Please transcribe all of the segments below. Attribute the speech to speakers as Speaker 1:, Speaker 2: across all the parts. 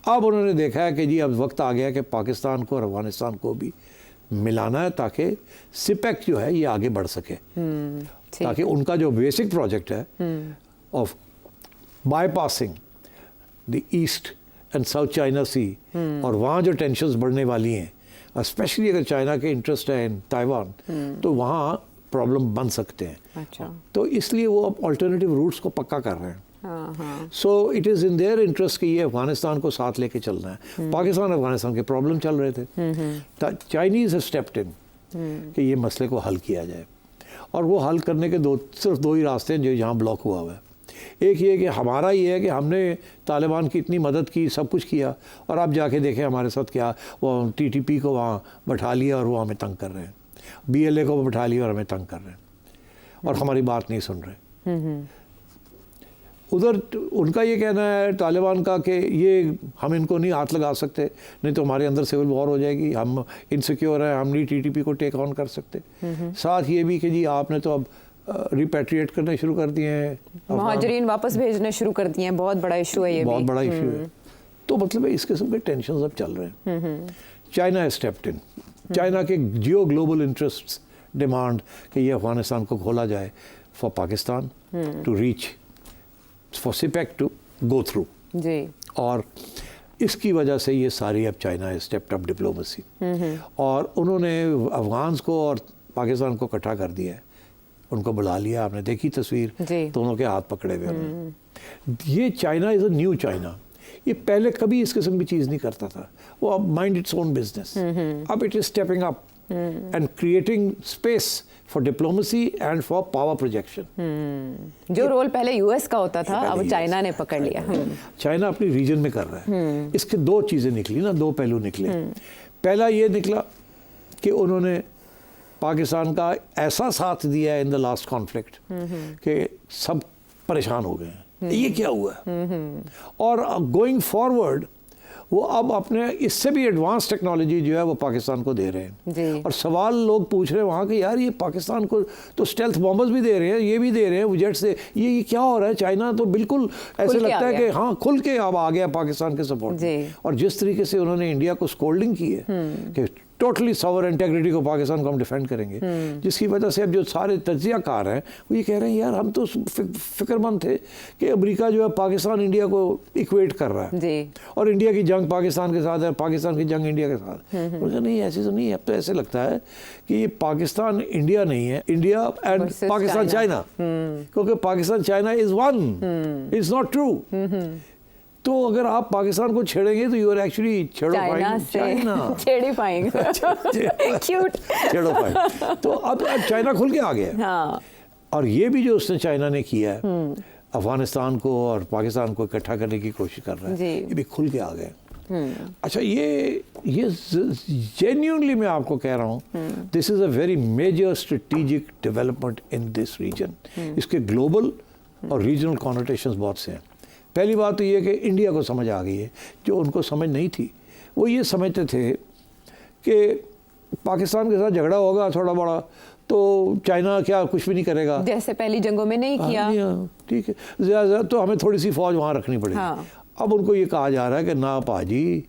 Speaker 1: अब उन्होंने देखा है कि जी अब वक्त आ गया कि पाकिस्तान को और अफगानिस्तान को भी मिलाना है ताकि सिपेक जो है ये आगे बढ़ सके, ताकि उनका जो बेसिक प्रोजेक्ट है of bypassing the East and South China Sea, और वहाँ जो टेंशन्स बढ़ने वाली हैं स्पेशली अगर चाइना के इंटरेस्ट है इन ताइवान, तो वहाँ प्रॉब्लम बन सकते हैं।
Speaker 2: अच्छा।
Speaker 1: तो इसलिए वो अब अल्टरनेटिव रूट्स को पक्का कर रहे हैं। So it is in their interest कि ये अफगानिस्तान को साथ लेके चलना है। पाकिस्तान अफगानिस्तान के प्रॉब्लम चल रहे थे, चाइनीज़ है स्टेप्ड इन कि ये मसले को हल किया जाए, और वो हल करने के सिर्फ दो ही रास्ते हैं जो यहाँ ब्लॉक हुआ हुआ है। एक ये कि हमारा ये है कि हमने तालिबान की इतनी मदद की, सब कुछ किया, और आप जाके देखें हमारे साथ क्या, वो टीटीपी को वहाँ बैठा लिया और वो हमें तंग कर रहे हैं, बीएलए को बैठा लिया और हमें तंग कर रहे हैं, और हमारी बात नहीं सुन रहे। उधर उनका ये कहना है तालिबान का कि ये हम इनको नहीं हाथ लगा सकते, नहीं तो हमारे अंदर सिविल वॉर हो जाएगी, हम इनसिक्योर हैं, हम नहीं टीटीपी को टेक ऑन कर सकते। साथ ये भी कि जी आपने तो अब रिपैट्रिएट करने शुरू कर दिए हैं,
Speaker 2: मुहाजिरीन वापस भेजने शुरू कर दिए हैं, बहुत बड़ा इशू है ये,
Speaker 1: बहुत बड़ा इशू है। तो मतलब इस किस्म के टेंशन अब चल रहे हैं। चाइना है स्टेप्ड इन, चाइना के जियो ग्लोबल इंटरेस्ट्स डिमांड कि ये अफगानिस्तान को खोला जाए for Pakistan to reach, for CPEC to go through
Speaker 2: जी,
Speaker 1: और इसकी वजह से ये सारी अब चाइना है स्टेप्ड अप डिप्लोमेसी, और उन्होंने अफगान्स को और पाकिस्तान को इकट्ठा कर दिया है, उनको बुला लिया। आपने देखी तस्वीर, दोनों के हाथ पकड़े हुए उन्होंने। ये China is a new China, ये पहले कभी इस किस्म की चीज़ नहीं करता था, वो अब माइंड इट्स ओन बिजनेस। अब it is stepping up and creating space for diplomacy and for power projection.
Speaker 2: जो रोल पहले यूएस का होता था अब चाइना ने पकड़ लिया।
Speaker 1: चाइना अपनी रीजन में कर रहा है। इसके दो चीज़ें निकली ना, दो पहलू निकले। पहला ये निकला कि उन्होंने पाकिस्तान का ऐसा साथ दिया है इन द लास्ट कॉन्फ्लिक्ट कि सब परेशान हो गए हैं, ये क्या हुआ है। और गोइंग फॉरवर्ड वो अब अपने इससे भी एडवांस टेक्नोलॉजी जो है वो पाकिस्तान को दे रहे हैं, और सवाल लोग पूछ रहे हैं वहाँ के, यार ये पाकिस्तान को तो स्टेल्थ बॉम्बर्स भी दे रहे हैं, ये भी दे रहे हैं जेट्स से, ये क्या हो रहा है। चाइना तो बिल्कुल ऐसे लगता है कि हाँ खुल के अब आ गया पाकिस्तान के सपोर्ट में। और जिस तरीके से उन्होंने इंडिया को स्कोल्डिंग की है कि टोटली सॉवर इंटेग्रिटी को पाकिस्तान को हम डिफेंड करेंगे, जिसकी वजह से अब जो सारे तज्जियाकार हैं वो ये कह रहे हैं यार हम तो फिक्रमंद थे कि अमेरिका जो है पाकिस्तान इंडिया को इक्वेट कर रहा है और इंडिया की जंग पाकिस्तान के साथ है, पाकिस्तान की जंग इंडिया के साथ। बोले नहीं ऐसे तो नहीं है, अब तो ऐसे लगता है कि ये पाकिस्तान इंडिया नहीं है, इंडिया एंड पाकिस्तान चाइना, क्योंकि Pakistan China is one, it's not true. तो अगर आप पाकिस्तान को छेड़ेंगे तो यू आर एक्चुअली छेड़ो पाएंगे। तो अब चाइना खुल के आ गया। और ये भी जो उसने चाइना ने किया है अफगानिस्तान को और पाकिस्तान को इकट्ठा करने की कोशिश कर रहा है, ये भी खुल के आ गए। अच्छा ये जेन्युइनली मैं आपको कह रहा हूँ, this is a very major strategic development in this region. इसके ग्लोबल और रीजनल कॉनोटेशंस बहुत से हैं। पहली बात तो ये कि इंडिया को समझ आ गई है, जो उनको समझ नहीं थी। वो ये समझते थे कि पाकिस्तान के साथ झगड़ा होगा थोड़ा बड़ा तो चाइना क्या कुछ भी नहीं करेगा,
Speaker 2: जैसे पहली जंगों में नहीं किया,
Speaker 1: ठीक है, ज़्यादा तो हमें थोड़ी सी फौज वहाँ रखनी पड़ेगी। अब उनको ये कहा जा रहा है कि ना पाजी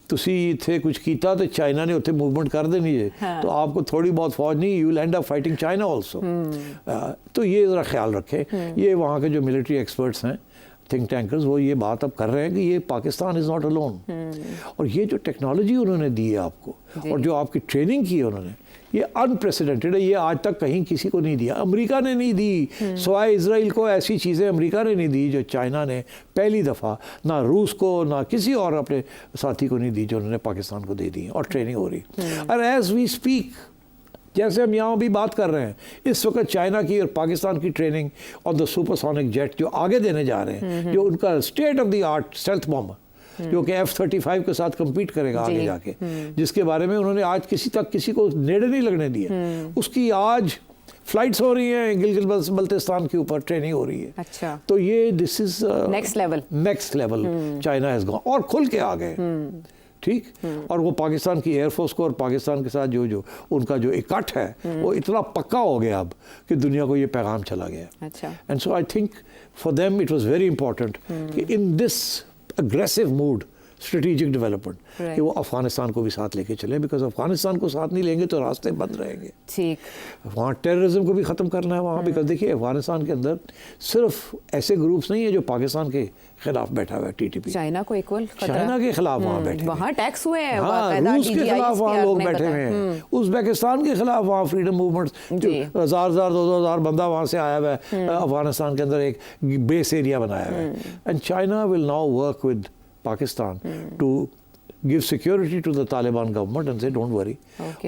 Speaker 1: तुसी इत्थे कुछ कीता तो चाइना ने उत्थे मूवमेंट कर देनी है, तो आपको थोड़ी बहुत फौज नहीं, you will and up fighting China also. तो ये ज़रा ख्याल रखें। ये वहाँ के जो मिलिट्री एक्सपर्ट्स हैं, थिंक टैंकर्स, वो ये बात अब कर रहे हैं कि ये पाकिस्तान इज़ नॉट अलोन। और ये जो टेक्नोलॉजी उन्होंने दी है आपको और जो आपकी ट्रेनिंग की है उन्होंने, ये अनप्रेसिडेंटेड है। ये आज तक कहीं किसी को नहीं दिया, अमेरिका ने नहीं दी, सिवाय इजराइल को ऐसी चीज़ें अमेरिका ने नहीं दी जो चाइना ने पहली दफ़ा, ना रूस को ना किसी और अपने साथी को नहीं दी, जो उन्होंने पाकिस्तान को दे दी। और ट्रेनिंग हो रही। और एज वी स्पीक, जैसे हम यहाँ भी बात कर रहे हैं, इस वक्त चाइना की और पाकिस्तान की training on the supersonic jet जो आगे देने जा रहे हैं, जो उनका state of the art stealth bomb जो कि F-35 के साथ compete करेगा आगे जाके, जिसके बारे में उन्होंने आज किसी को नेड़े नहीं लगने दिया, उसकी आज फ्लाइट्स हो रही हैं, गिलगित बल्तिस्तान के ऊपर ट्रेनिंग हो रही है।
Speaker 2: अच्छा।
Speaker 1: तो ये this is
Speaker 2: next level
Speaker 1: China has gone, और खुल के आ गए। ठीक। और वो पाकिस्तान की एयरफोर्स को और पाकिस्तान के साथ जो उनका जो इकट्ठ है वो इतना पक्का हो गया अब कि दुनिया को ये पैगाम चला गया।
Speaker 2: अच्छा।
Speaker 1: And so I think for them it was very important कि in this aggressive mood strategic development कि वो अफगानिस्तान को भी साथ लेके चले, बिकॉज अफगानिस्तान को साथ नहीं लेंगे तो रास्ते बंद रहेंगे।
Speaker 2: ठीक,
Speaker 1: वहाँ टेररिज्म को भी ख़त्म करना है वहाँ, बिकॉज देखिए अफगानिस्तान के अंदर सिर्फ ऐसे ग्रुप्स नहीं है जो पाकिस्तान के खिलाफ बैठा हुआ है, टीटीपी
Speaker 2: चाइना को इक्वल
Speaker 1: चाइना के खिलाफ वहाँ बैठे हैं।
Speaker 2: वहाँ टैक्स हुए हैं,
Speaker 1: हाँ, रूस के खिलाफ वहाँ लोग बैठे हुए हैं, उज़्बेकिस्तान के खिलाफ वहाँ फ्रीडम मूवमेंट, जो 1000 2000 बंदा वहाँ से आया हुआ है अफगानिस्तान के अंदर, एक बेस एरिया बनाया हुआ है। And China will now work with Pakistan to give security to the Taliban government and so don't worry.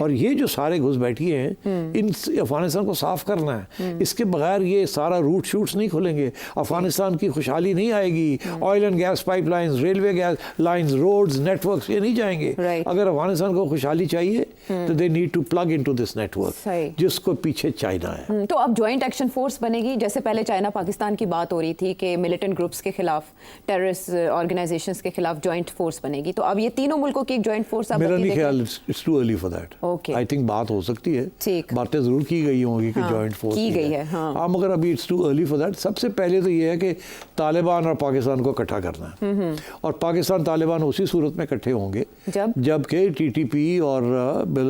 Speaker 1: और ये जो सारे घुस बैठी हैं, इन अफगानिस्तान को साफ करना है, इसके बगैर ये सारा रूट शूट्स नहीं खुलेंगे, अफगानिस्तान की खुशहाली नहीं आएगी, oil and gas pipelines, railway gas lines, roads, networks ये नहीं जाएंगे। अगर अफगानिस्तान को खुशहाली चाहिए तो they need to plug into this network, जिसको पीछे चाइना है।
Speaker 2: तो अब जॉइंट एक्शन फोर्स बनेगी, जैसे पहले चाइना पाकिस्तान की बात हो रही थी कि मिलिटेंट ग्रुप्स के खिलाफ, टेररिस्ट ऑर्गेनाइजेशंस के खिलाफ जॉइंट फोर्स बनेगी, तो अब ये तीनों मुल्कों की एक जॉइंट फोर्स
Speaker 1: मेरा नहीं ख्याल, it's too early for that. I think बात हो सकती है, बातें जरूर की गई होंगी कि जॉइंट फोर्स
Speaker 2: की गई है, हाँ,
Speaker 1: मगर अभी it's too early for that. सबसे पहले तो ये है कि तालिबान और पाकिस्तान को इकट्ठा करना है, और पाकिस्तान तालिबान उसी सूरत में इकट्ठे होंगे जबकि टीटीपी और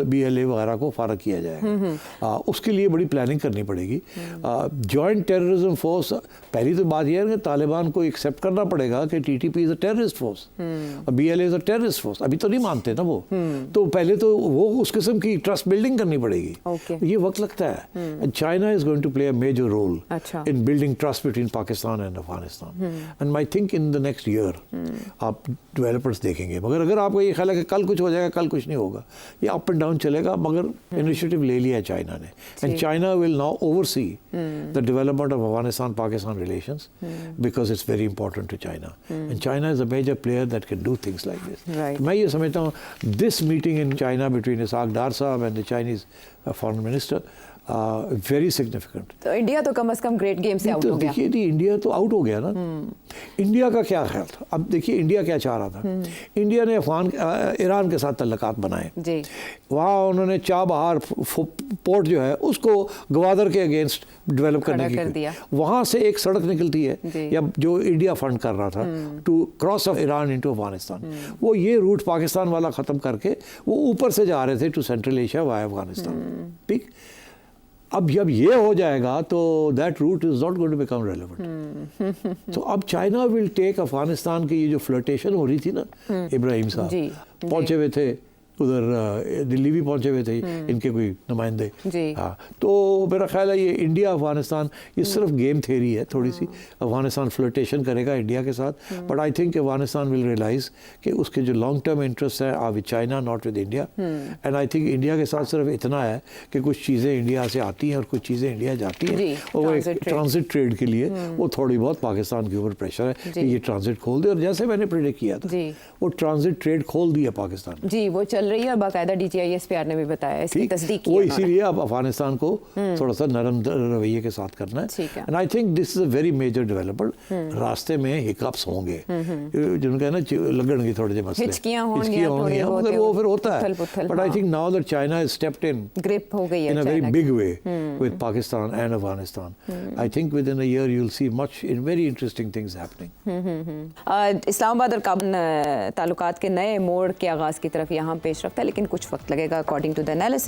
Speaker 1: BLA वगैरह को फारग किया जाएगा। उसके लिए बड़ी प्लानिंग करनी पड़ेगी। जॉइंट टेररिज्म फोर्स, पहली तो बात यह है कि तालिबान को एक्सेप्ट करना पड़ेगा कि TTP is a terrorist force और BLA is a terrorist force. अभी तो नहीं मानते ना वो, तो पहले तो वो उस किस्म की ट्रस्ट बिल्डिंग करनी पड़ेगी। ये वक्त लगता है। China is going to play a major role in building trust between Pakistan and Afghanistan, and I think in the next year आप डेवलपर्स देखेंगे। मगर अगर आपको ये ख्याल है कि कल कुछ हो जाएगा, कल कुछ नहीं होगा, ये अप एंड डाउन चलेगा, मगर इनिशिएटिव ले लिया है चाइना ने, and China will now oversee the development of Afghanistan Pakistan relations, because it's very important to China, and China is a major player that can do things like this. मैं ये समझता हूँ this meeting in China between Ishaq Dar sahab and the Chinese foreign minister very significant.
Speaker 2: तो India तो कम से कम great game से आउट हो गया।
Speaker 1: देखिए इंडिया तो आउट हो गया ना। इंडिया का क्या ख्याल था? अब देखिए इंडिया क्या चाह रहा था। इंडिया ने ईरान के साथ तल्लकात बनाए, वहाँ उन्होंने चाबहार पोर्ट जो है उसको गवादर के अगेंस्ट डेवलप करने की, वहाँ से एक सड़क निकलती है या जो इंडिया फंड कर रहा था to cross off Iran into Afghanistan, वो ये रूट पाकिस्तान वाला ख़त्म करके वो ऊपर से जा रहे थे to Central Asia via Afghanistan. ठीक, अब जब ये हो जाएगा तो that route is not going to become relevant. तो अब चाइना विल टेक अफगानिस्तान की ये जो फ्लर्टेशन हो रही थी ना, इब्राहिम साहब पहुंचे हुए थे उधर, दिल्ली भी पहुंचे हुए थे इनके कोई नुमाइंदे। हाँ, तो मेरा ख्याल है ये इंडिया अफगानिस्तान ये सिर्फ गेम थेरी है थोड़ी सी। अफगानिस्तान फ्लर्टेशन करेगा इंडिया के साथ, but I think Afghanistan will realise कि उसके जो लॉन्ग टर्म इंटरेस्ट है are with China not with India, and I think India के साथ सिर्फ इतना है कि कुछ चीज़ें इंडिया से आती हैं और कुछ चीज़ें इंडिया जाती हैं, और वो एक ट्रांजिट ट्रेड के लिए वो थोड़ी बहुत पाकिस्तान के ऊपर प्रेशर है कि ये ट्रांजिट खोल दे, और जैसे मैंने प्रेडिक्ट किया था वो ट्रांजिट ट्रेड खोल दिया पाकिस्तान जी, वो चल रही है, और बाकायदा DGISPR ने भी बताया, इसकी तस्दीक की। वो इसीलिए अब अफगानिस्तान को थोड़ा सा नरम रवैये के साथ करना है, and I think this is a very major development. रास्ते में हिकअप्स होंगे, जिनको है ना लगणगे थोड़े से मसले, हिचकियां होंगी, मगर वो फिर होता है, but I think now that China is stepped in, grip हो गई है in a very big way with Pakistan and Afghanistan. I think within a year you will see much in very interesting things happening. Islamabad और काबुल ताल्लुकात के नए मोड़ के आगाज की तरफ यहाँ पेश रफ्त है, लेकिन कुछ वक्त लगेगा। According to the analysis